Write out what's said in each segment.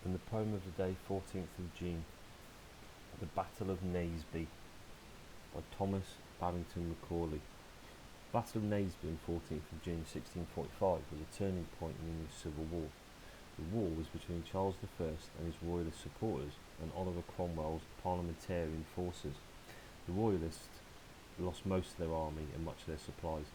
And the poem of the day, 14th of June, The Battle of Naseby by Thomas Babington Macaulay. The Battle of Naseby on 14th of June 1645 was a turning point in English civil war. The war was between Charles I and his royalist supporters and Oliver Cromwell's parliamentarian forces. The royalists lost most of their army and much of their supplies.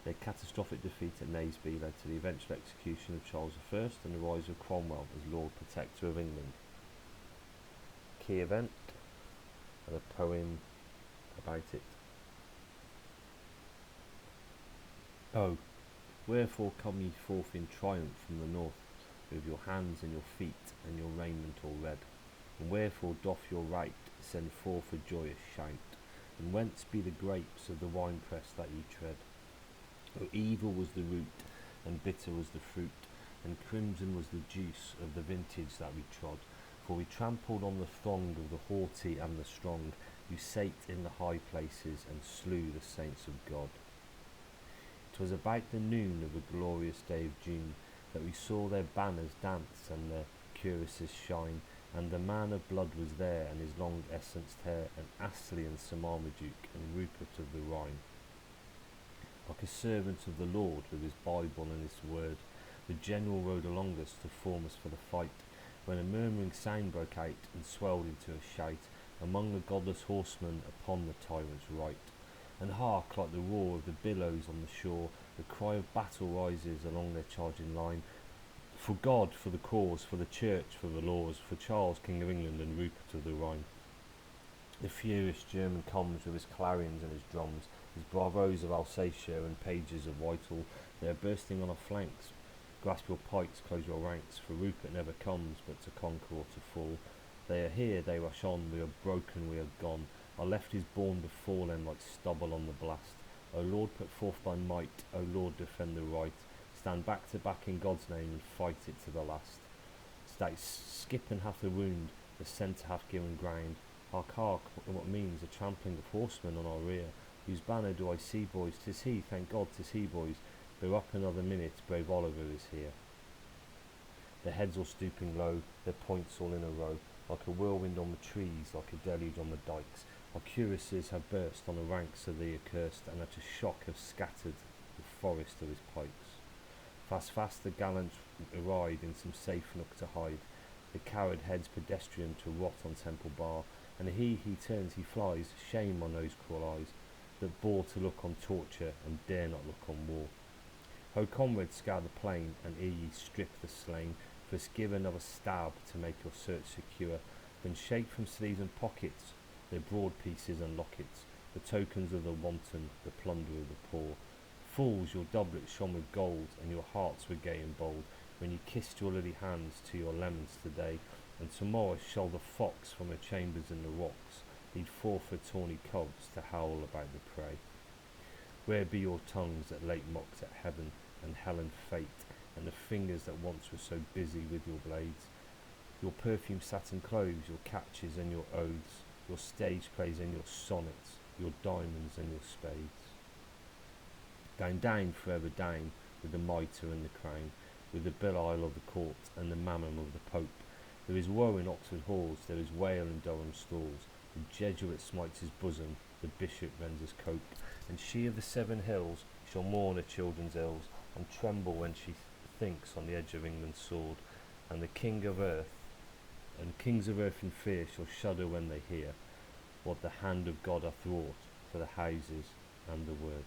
Their catastrophic defeat at Naseby led to the eventual execution of Charles I and the rise of Cromwell as Lord Protector of England. Key event and a poem about it. Oh, wherefore come ye forth in triumph from the north, with your hands and your feet and your raiment all red? And wherefore doth your right send forth a joyous shout? And whence be the grapes of the winepress that ye tread? O evil was the root, and bitter was the fruit, and crimson was the juice of the vintage that we trod. For we trampled on the throng of the haughty and the strong, who sate in the high places and slew the saints of God. 'Twas about the noon of a glorious day of June that we saw their banners dance and their cuirasses shine, and the man of blood was there, and his long essenced hair, and Astley and Sir Marmaduke and Rupert of the Rhine. Like a servant of the Lord with his Bible and his word, the general rode along us to form us for the fight, when a murmuring sound broke out and swelled into a shout among the godless horsemen upon the tyrant's right. And hark, like the roar of the billows on the shore, the cry of battle rises along their charging line. For God, for the cause, for the church, for the laws, for Charles, King of England, and Rupert of the Rhine. The furious German comes with his clarions and his drums, his bravos of Alsatia and pages of Whitehall. They are bursting on our flanks. Grasp your pikes, close your ranks, for Rupert never comes but to conquer or to fall. They are here, they rush on, we are broken, we are gone. Our left is borne before them like stubble on the blast. O Lord, put forth thy might, O Lord, defend the right. Stand back to back in God's name and fight it to the last. Stout Skippon hath a wound, the centre hath given ground. Hark, hark, what means the trampling of horsemen on our rear? Whose banner do I see, boys? 'Tis he, thank God, 'tis he, boys. Bear up another minute, brave Oliver is here. Their heads all stooping low, their points all in a row, like a whirlwind on the trees, like a deluge on the dikes. Our cuirasses have burst on the ranks of the accursed, and at a shock have scattered the forest of his pikes. Fast, fast the gallants ride in some safe nook to hide. The coward heads pedestrian to rot on Temple Bar, and he turns, he flies. Shame on those cruel eyes that bore to look on torture and dare not look on war. Ho, comrades, scour the plain, and ere ye strip the slain, first give another stab to make your search secure. Then shake from sleeves and pockets their broad pieces and lockets, the tokens of the wanton, the plunder of the poor. Fools, your doublets shone with gold, and your hearts were gay and bold, when you kissed your lily hands to your lemons today. And tomorrow shall the fox from her chambers in the rocks lead forth her tawny cubs to howl about the prey. Where be your tongues that late mocked at heaven and hell and fate, and the fingers that once were so busy with your blades? Your perfumed satin clothes, your catches and your oaths, your stage plays and your sonnets, your diamonds and your spades. Down, down, forever down, with the mitre and the crown, with the Belial of the court and the Mammon of the Pope. There is woe in Oxford halls, there is wail in Durham stalls. The Jesuit smites his bosom, the bishop rends his cope. And she of the 7 hills shall mourn her children's ills, and tremble when she thinks on the edge of England's sword. And the kings of earth in fear shall shudder when they hear what the hand of God hath wrought for the houses and the word.